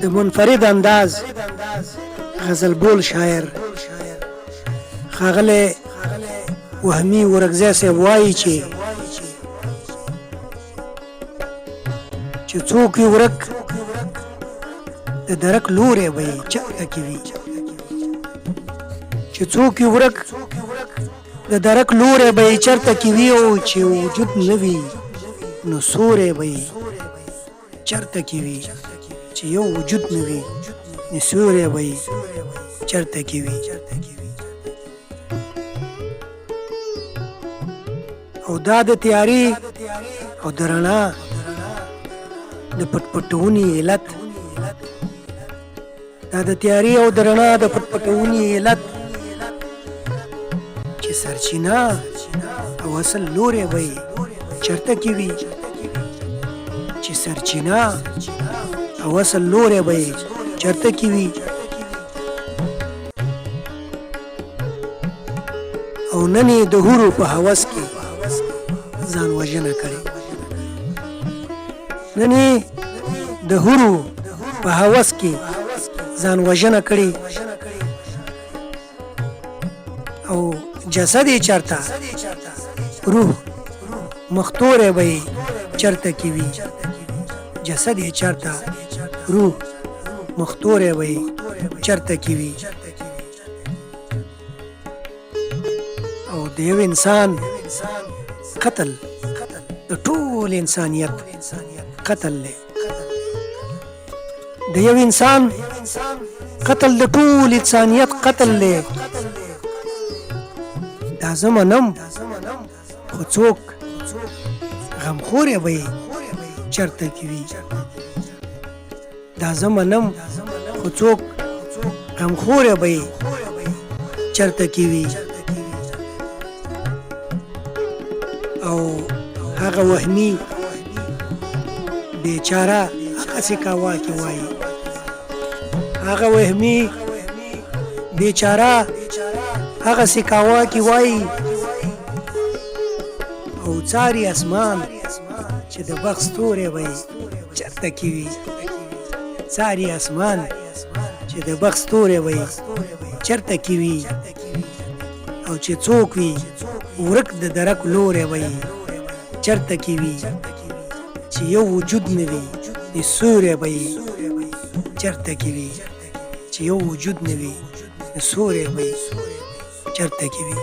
د منفرد انداز غزل بول شاعر ښاغلی وهمي ورکزی صاحب وایي چې څوک یې ورک د درک لوری به یې چرته کې وي چې څوک یې ورک د درک لوری به یې چرته کې وي او چې وجود نه وي نو سوری به یې چرته کې وي چې یو وجود نه وي نو سوری به یې چرته کې وي او دا د تیارې او د رڼا د پټپټونې علت دا د تیارې او د رڼا د پټپټونې علت چې سرچینه او اصل لوری به یې چرته کې وي چې سرچینه او اصل لوری به یې چرته کې وي او نن یې د حورو په هوس کې ځان وژنه کړې نن یې د حورو په هوس کې ځان وژنه کړې او جسد یې چرته روح مختوری به یې چرته کې وي جسد یې چرته روح مختوری به یې چرته کې وي او د یو انسان قتل د ټول انسانیت قتل دی د یو انسان قتل د ټول انسانیت قتل دی دا زه منم خو څوک غمخوری به یې چرته کې وي دا زه منم خو څوک غمخوری به یې چرته کې وي او هغه وهمي بیچاره هغسې کاوا کې وایي هغه وهمي بیچاره هغسې کاوا کې وایي او څاري اسمان چې د بخت ستوری به یې چرته کې وي څاري اسمان چې د بخت ستوری به یې چرته کې وي او چې څوک وي ورک د درک لوری به یې چرته کې وي چې یو وجود نه وي د سوری به یې چرته کې وي چې یو وجود نه وي د سوری به یې چرته کې وي